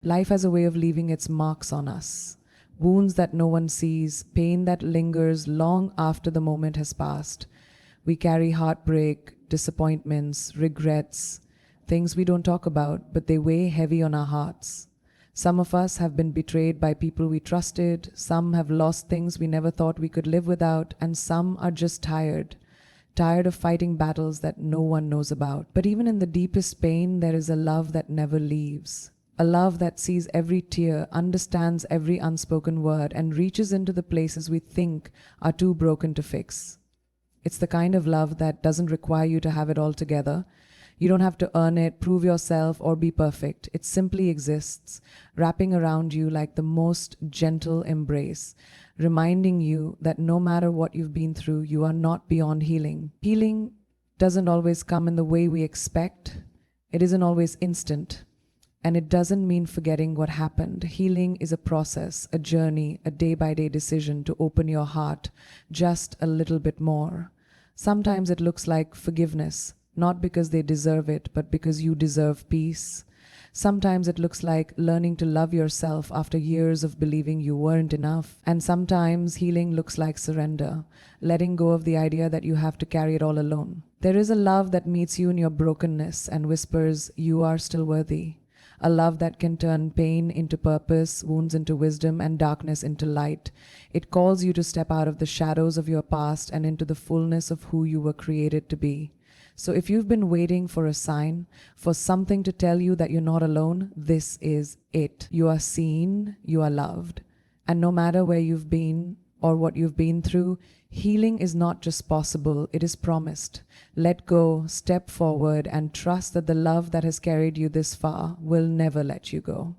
Life has a way of leaving its marks on us. Wounds that no one sees, pain that lingers long after the moment has passed. We carry heartbreak, disappointments, regrets, things we don't talk about, but they weigh heavy on our hearts. Some of us have been betrayed by people we trusted, some have lost things we never thought we could live without, and some are just tired of fighting battles that no one knows about. But even in the deepest pain, there is a love that never leaves. A love that sees every tear, understands every unspoken word, and reaches into the places we think are too broken to fix. It's the kind of love that doesn't require you to have it all together. You don't have to earn it, prove yourself, or be perfect. It simply exists, wrapping around you like the most gentle embrace, reminding you that no matter what you've been through, you are not beyond healing. Healing doesn't always come in the way we expect. It isn't always instant. And it doesn't mean forgetting what happened. Healing is a process, a journey, a day-by-day decision to open your heart just a little bit more. Sometimes it looks like forgiveness, not because they deserve it, but because you deserve peace. Sometimes it looks like learning to love yourself after years of believing you weren't enough. And sometimes healing looks like surrender, letting go of the idea that you have to carry it all alone. There is a love that meets you in your brokenness and whispers, "You are still worthy." A love that can turn pain into purpose, wounds into wisdom, and darkness into light. It calls you to step out of the shadows of your past and into the fullness of who you were created to be. So if you've been waiting for a sign, for something to tell you that you're not alone, this is it. You are seen, you are loved. And no matter where you've been or what you've been through, healing is not just possible, it is promised. Let go, step forward, and trust that the love that has carried you this far will never let you go.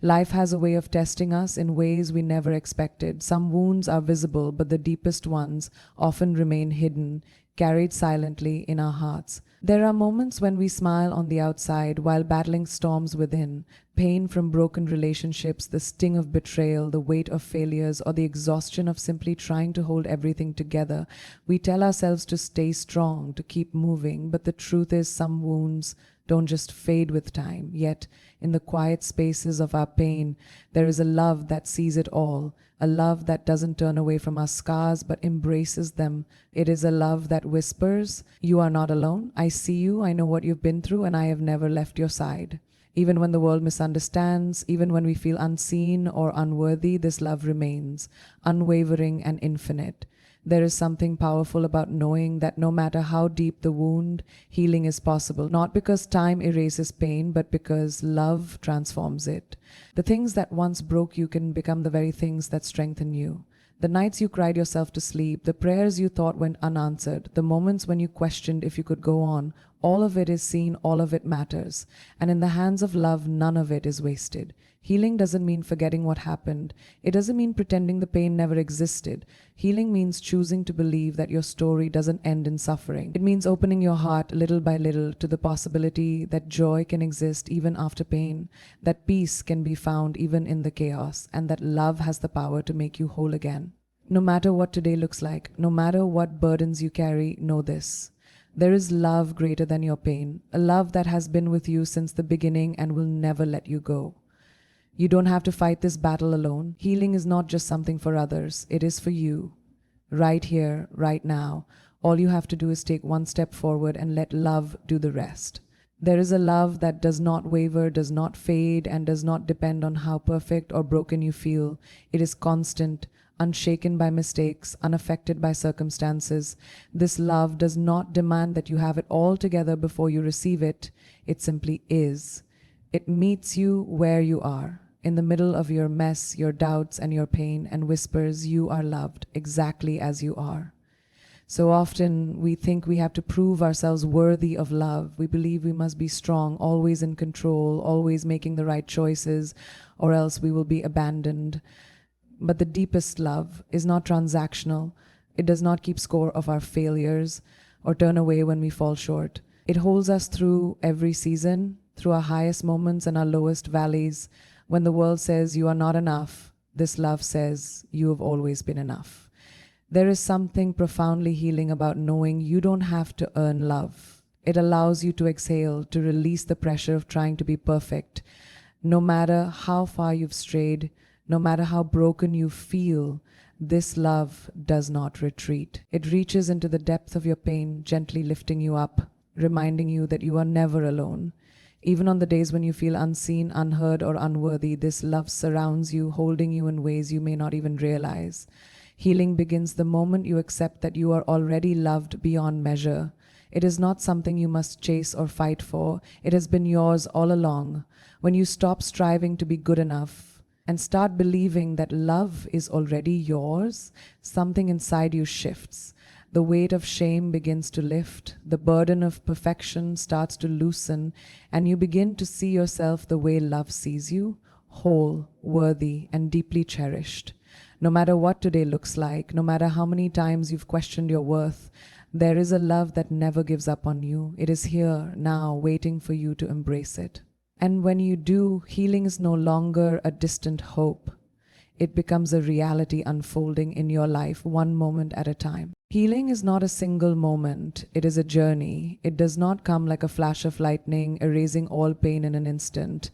Life has a way of testing us in ways we never expected. Some wounds are visible, but the deepest ones often remain hidden, carried silently in our hearts. There are moments when we smile on the outside while battling storms within, pain from broken relationships, the sting of betrayal, the weight of failures, or the exhaustion of simply trying to hold everything together. We tell ourselves to stay strong, to keep moving, but the truth is some wounds don't just fade with time. Yet, in the quiet spaces of our pain, there is a love that sees it all, a love that doesn't turn away from our scars but embraces them. It is a love that whispers, "You are not alone. I see you, I know what you've been through, and I have never left your side." Even when the world misunderstands, even when we feel unseen or unworthy, this love remains, unwavering and infinite. There is something powerful about knowing that no matter how deep the wound, healing is possible, not because time erases pain, but because love transforms it. The things that once broke you can become the very things that strengthen you. The nights you cried yourself to sleep, the prayers you thought went unanswered, the moments when you questioned if you could go on, all of it is seen, all of it matters. And in the hands of love, none of it is wasted. Healing doesn't mean forgetting what happened. It doesn't mean pretending the pain never existed. Healing means choosing to believe that your story doesn't end in suffering. It means opening your heart little by little to the possibility that joy can exist even after pain, that peace can be found even in the chaos, and that love has the power to make you whole again. No matter what today looks like, no matter what burdens you carry, know this. There is love greater than your pain, a love that has been with you since the beginning and will never let you go. You don't have to fight this battle alone. Healing is not just something for others, it is for you. Right here, right now. All you have to do is take one step forward and let love do the rest. There is a love that does not waver, does not fade, and does not depend on how perfect or broken you feel. It is constant, unshaken by mistakes, unaffected by circumstances. This love does not demand that you have it all together before you receive it. It simply is. It meets you where you are, in the middle of your mess, your doubts, and your pain, and whispers, "You are loved exactly as you are." So often we think we have to prove ourselves worthy of love. We believe we must be strong, always in control, always making the right choices, or else we will be abandoned. But the deepest love is not transactional. It does not keep score of our failures or turn away when we fall short. It holds us through every season, through our highest moments and our lowest valleys. When the world says you are not enough, this love says you have always been enough. There is something profoundly healing about knowing you don't have to earn love. It allows you to exhale, to release the pressure of trying to be perfect, No matter how far you've strayed, no matter how broken you feel, this love does not retreat. It reaches into the depth of your pain, gently lifting you up, reminding you that you are never alone. Even on the days when you feel unseen, unheard, or unworthy, this love surrounds you, holding you in ways you may not even realize. Healing begins the moment you accept that you are already loved beyond measure. It is not something you must chase or fight for. It has been yours all along. When you stop striving to be good enough and start believing that love is already yours, something inside you shifts. The weight of shame begins to lift, the burden of perfection starts to loosen, and you begin to see yourself the way love sees you, whole, worthy, and deeply cherished. No matter what today looks like, no matter how many times you've questioned your worth, there is a love that never gives up on you. It is here, now, waiting for you to embrace it. And when you do, healing is no longer a distant hope. It becomes a reality unfolding in your life, one moment at a time. Healing is not a single moment, it is a journey. It does not come like a flash of lightning, erasing all pain in an instant.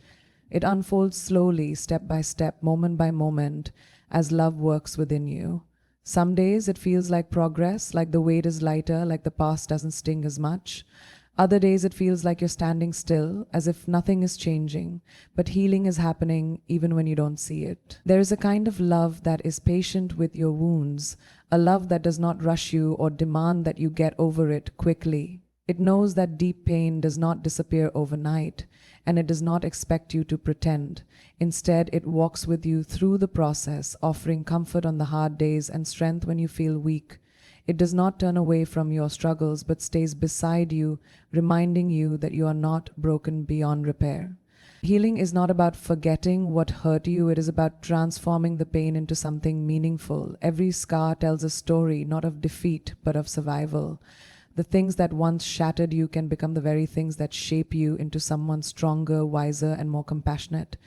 It unfolds slowly, step by step, moment by moment, as love works within you. Some days it feels like progress, like the weight is lighter, like the past doesn't sting as much. Other days it feels like you're standing still, as if nothing is changing, but healing is happening even when you don't see it. There is a kind of love that is patient with your wounds, a love that does not rush you or demand that you get over it quickly. It knows that deep pain does not disappear overnight, and it does not expect you to pretend. Instead, it walks with you through the process, offering comfort on the hard days and strength when you feel weak. It does not turn away from your struggles, but stays beside you, reminding you that you are not broken beyond repair. Healing is not about forgetting what hurt you, it is about transforming the pain into something meaningful. Every scar tells a story, not of defeat, but of survival. The things that once shattered you can become the very things that shape you into someone stronger, wiser, and more compassionate.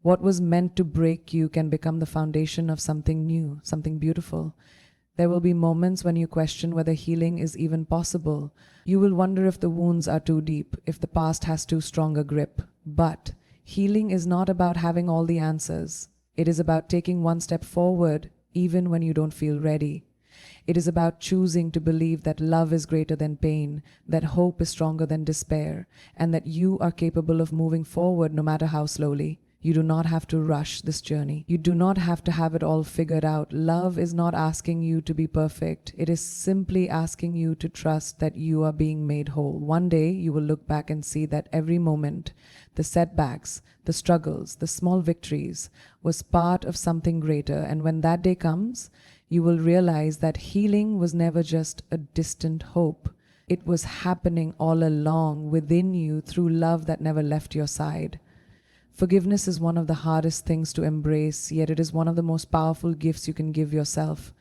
What was meant to break you can become the foundation of something new, something beautiful. There will be moments when you question whether healing is even possible. You will wonder if the wounds are too deep, if the past has too strong a grip. But healing is not about having all the answers. It is about taking one step forward, even when you don't feel ready. It is about choosing to believe that love is greater than pain, that hope is stronger than despair, and that you are capable of moving forward no matter how slowly. You do not have to rush this journey. You do not have to have it all figured out. Love is not asking you to be perfect. It is simply asking you to trust that you are being made whole. One day you will look back and see that every moment, the setbacks, the struggles, the small victories, was part of something greater. And when that day comes, you will realize that healing was never just a distant hope. It was happening all along within you through love that never left your side. Forgiveness is one of the hardest things to embrace, yet it is one of the most powerful gifts you can give yourself.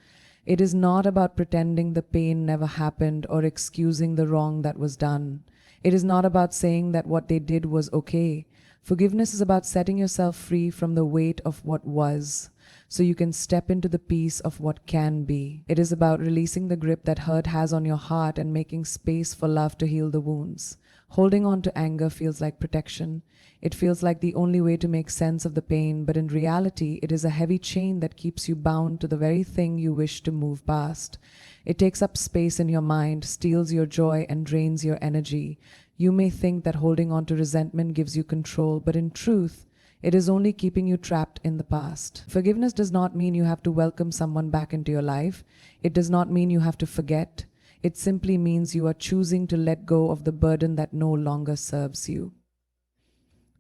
It is not about pretending the pain never happened or excusing the wrong that was done. It is not about saying that what they did was okay. Forgiveness is about setting yourself free from the weight of what was, so you can step into the peace of what can be. It is about releasing the grip that hurt has on your heart and making space for love to heal the wounds. Holding on to anger feels like protection. It feels like the only way to make sense of the pain, but in reality, it is a heavy chain that keeps you bound to the very thing you wish to move past. It takes up space in your mind, steals your joy, and drains your energy. You may think that holding on to resentment gives you control, but in truth, it is only keeping you trapped in the past. Forgiveness does not mean you have to welcome someone back into your life. It does not mean you have to forget. It simply means you are choosing to let go of the burden that no longer serves you.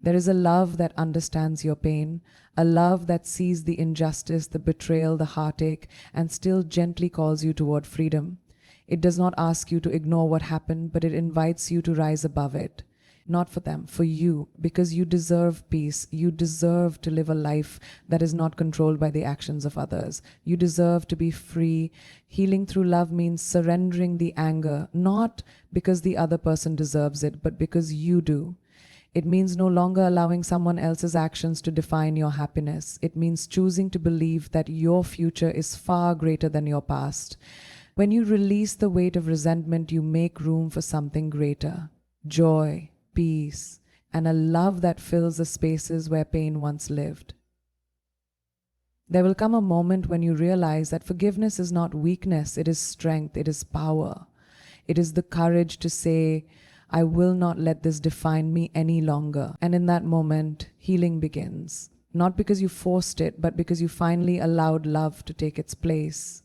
There is a love that understands your pain, a love that sees the injustice, the betrayal, the heartache, and still gently calls you toward freedom. It does not ask you to ignore what happened, but it invites you to rise above it. Not for them, for you, because you deserve peace. You deserve to live a life that is not controlled by the actions of others. You deserve to be free. Healing through love means surrendering the anger, not because the other person deserves it, but because you do. It means no longer allowing someone else's actions to define your happiness. It means choosing to believe that your future is far greater than your past. When you release the weight of resentment, you make room for something greater: joy, peace, and a love that fills the spaces where pain once lived. There will come a moment when you realize that forgiveness is not weakness, it is strength, it is power. It is the courage to say, I will not let this define me any longer. And in that moment, healing begins. Not because you forced it, but because you finally allowed love to take its place.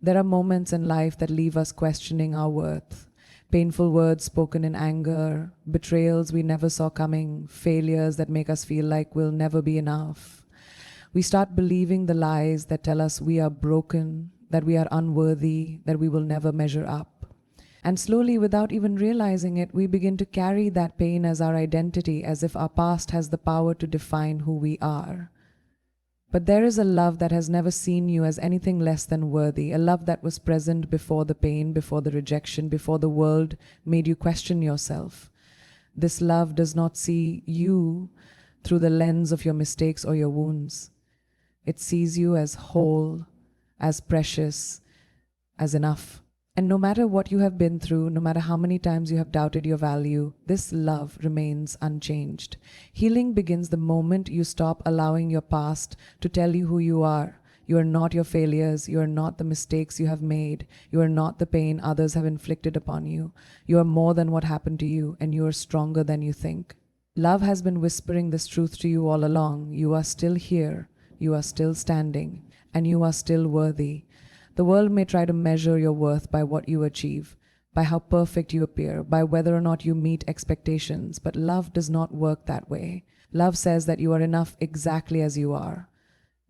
There are moments in life that leave us questioning our worth. Painful words spoken in anger, betrayals we never saw coming, failures that make us feel like we'll never be enough. We start believing the lies that tell us we are broken, that we are unworthy, that we will never measure up. And slowly, without even realizing it, we begin to carry that pain as our identity, as if our past has the power to define who we are. But there is a love that has never seen you as anything less than worthy, a love that was present before the pain, before the rejection, before the world made you question yourself. This love does not see you through the lens of your mistakes or your wounds. It sees you as whole, as precious, as enough. And no matter what you have been through, no matter how many times you have doubted your value, this love remains unchanged. Healing begins the moment you stop allowing your past to tell you who you are. You are not your failures. You are not the mistakes you have made. You are not the pain others have inflicted upon you. You are more than what happened to you, and you are stronger than you think. Love has been whispering this truth to you all along. You are still here. You are still standing, and you are still worthy. The world may try to measure your worth by what you achieve, by how perfect you appear, by whether or not you meet expectations, but love does not work that way. Love says that you are enough exactly as you are,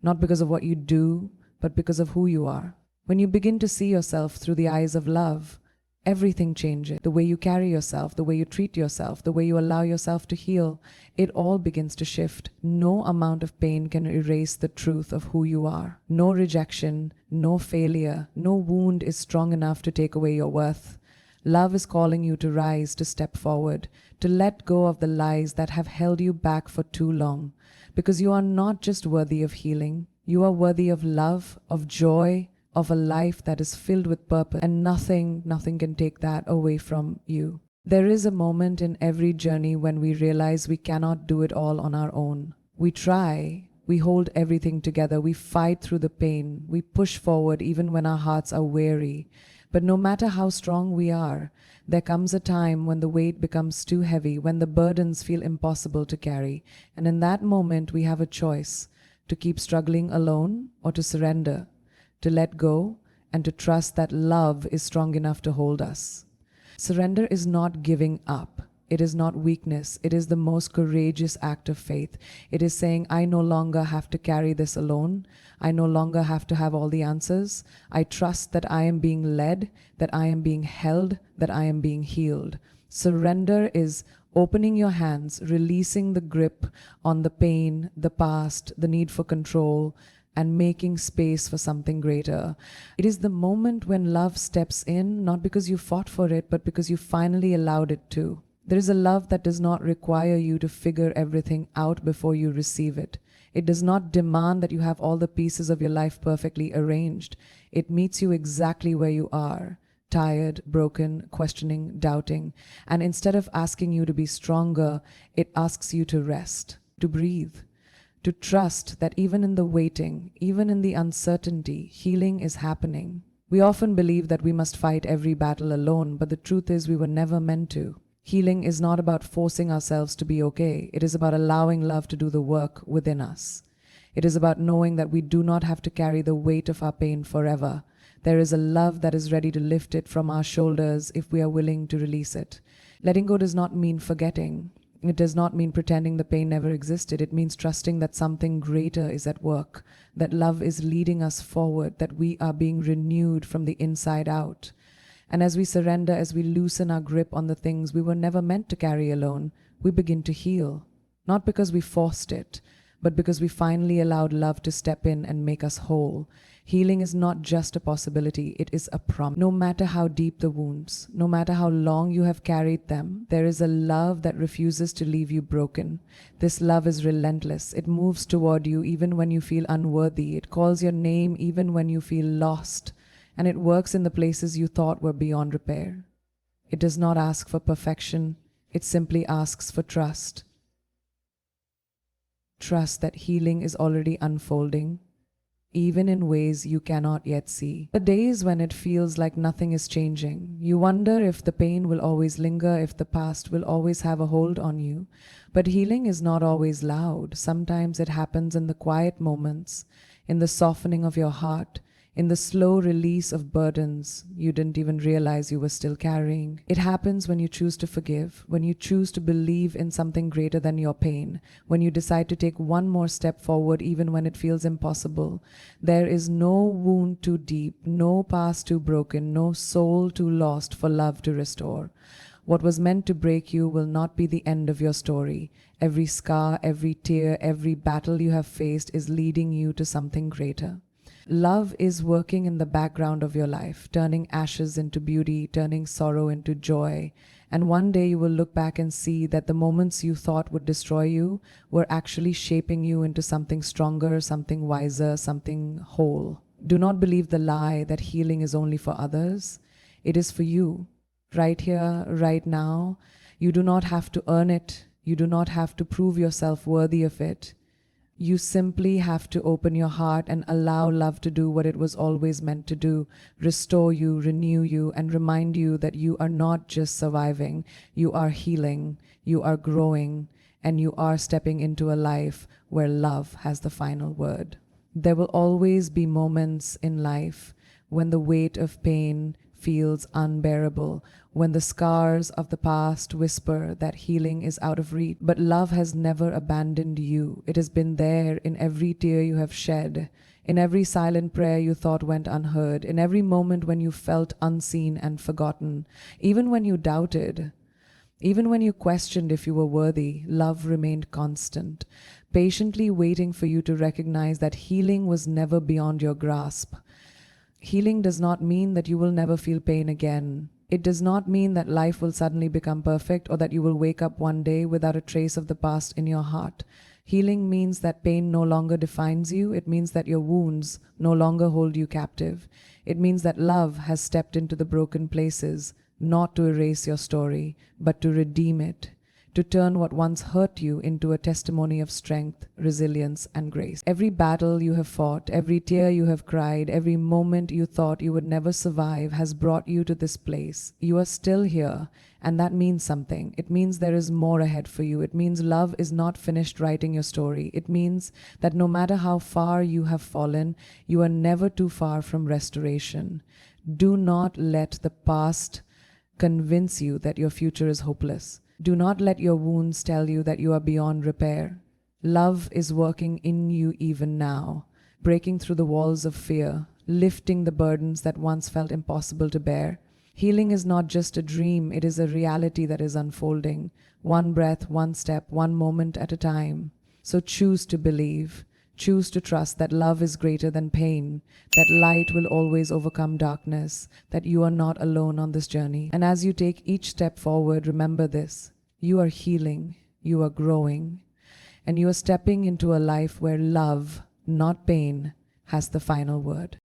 not because of what you do, but because of who you are. When you begin to see yourself through the eyes of love, everything changes. The way you carry yourself, the way you treat yourself, the way you allow yourself to heal, it all begins to shift. No amount of pain can erase the truth of who you are. No rejection, no failure, no wound is strong enough to take away your worth. Love is calling you to rise, to step forward, to let go of the lies that have held you back for too long. Because you are not just worthy of healing, you are worthy of love, of joy, of a life that is filled with purpose, and nothing can take that away from you. There is a moment in every journey when we realize we cannot do it all on our own. We try, we hold everything together, we fight through the pain, we push forward even when our hearts are weary. But no matter how strong we are, there comes a time when the weight becomes too heavy, when the burdens feel impossible to carry. And in that moment, we have a choice to keep struggling alone or to surrender, to let go, and to trust that love is strong enough to hold us. Surrender is not giving up. It is not weakness. It is the most courageous act of faith. It is saying, I no longer have to carry this alone. I no longer have to have all the answers. I trust that I am being led, that I am being held, that I am being healed. Surrender is opening your hands, releasing the grip on the pain, the past, the need for control, and making space for something greater. It is the moment when love steps in, not because you fought for it, but because you finally allowed it to. There is a love that does not require you to figure everything out before you receive it. It does not demand that you have all the pieces of your life perfectly arranged. It meets you exactly where you are, tired, broken, questioning, doubting. And instead of asking you to be stronger, it asks you to rest, to breathe, to trust that even in the waiting, even in the uncertainty, healing is happening. We often believe that we must fight every battle alone, but the truth is we were never meant to. Healing is not about forcing ourselves to be okay. It is about allowing love to do the work within us. It is about knowing that we do not have to carry the weight of our pain forever. There is a love that is ready to lift it from our shoulders if we are willing to release it. Letting go does not mean forgetting. It does not mean pretending the pain never existed. It means trusting that something greater is at work, that love is leading us forward, that we are being renewed from the inside out. And as we surrender, as we loosen our grip on the things we were never meant to carry alone, we begin to heal. Not because we forced it, but because we finally allowed love to step in and make us whole. Healing is not just a possibility, it is a promise. No matter how deep the wounds, no matter how long you have carried them, there is a love that refuses to leave you broken. This love is relentless. It moves toward you even when you feel unworthy. It calls your name even when you feel lost. And it works in the places you thought were beyond repair. It does not ask for perfection. It simply asks for trust. Trust that healing is already unfolding, even in ways you cannot yet see. The days when it feels like nothing is changing, you wonder if the pain will always linger, if the past will always have a hold on you. But healing is not always loud. Sometimes it happens in the quiet moments, in the softening of your heart, in the slow release of burdens you didn't even realize you were still carrying. It happens when you choose to forgive, when you choose to believe in something greater than your pain, when you decide to take one more step forward even when it feels impossible. There is no wound too deep, no past too broken, no soul too lost for love to restore. What was meant to break you will not be the end of your story. Every scar, every tear, every battle you have faced is leading you to something greater. Love is working in the background of your life, turning ashes into beauty, turning sorrow into joy. And one day you will look back and see that the moments you thought would destroy you were actually shaping you into something stronger, something wiser, something whole. Do not believe the lie that healing is only for others. It is for you, right here, right now. You do not have to earn it. You do not have to prove yourself worthy of it. You simply have to open your heart and allow love to do what it was always meant to do: restore you, renew you, and remind you that you are not just surviving, you are healing, you are growing, and you are stepping into a life where love has the final word. There will always be moments in life when the weight of pain feels unbearable, when the scars of the past whisper that healing is out of reach. But love has never abandoned you. It has been there in every tear you have shed, in every silent prayer you thought went unheard, in every moment when you felt unseen and forgotten. Even when you doubted, even when you questioned if you were worthy, love remained constant, patiently waiting for you to recognize that healing was never beyond your grasp. Healing does not mean that you will never feel pain again. It does not mean that life will suddenly become perfect or that you will wake up one day without a trace of the past in your heart. Healing means that pain no longer defines you. It means that your wounds no longer hold you captive. It means that love has stepped into the broken places, not to erase your story, but to redeem it, to turn what once hurt you into a testimony of strength, resilience, and grace. Every battle you have fought, every tear you have cried, every moment you thought you would never survive has brought you to this place. You are still here, and that means something. It means there is more ahead for you. It means love is not finished writing your story. It means that no matter how far you have fallen, you are never too far from restoration. Do not let the past convince you that your future is hopeless. Do not let your wounds tell you that you are beyond repair. Love is working in you even now, breaking through the walls of fear, lifting the burdens that once felt impossible to bear. Healing is not just a dream, it is a reality that is unfolding, one breath, one step, one moment at a time. So choose to believe. Choose to trust that love is greater than pain, that light will always overcome darkness, that you are not alone on this journey. And as you take each step forward, remember this: you are healing, you are growing, and you are stepping into a life where love, not pain, has the final word.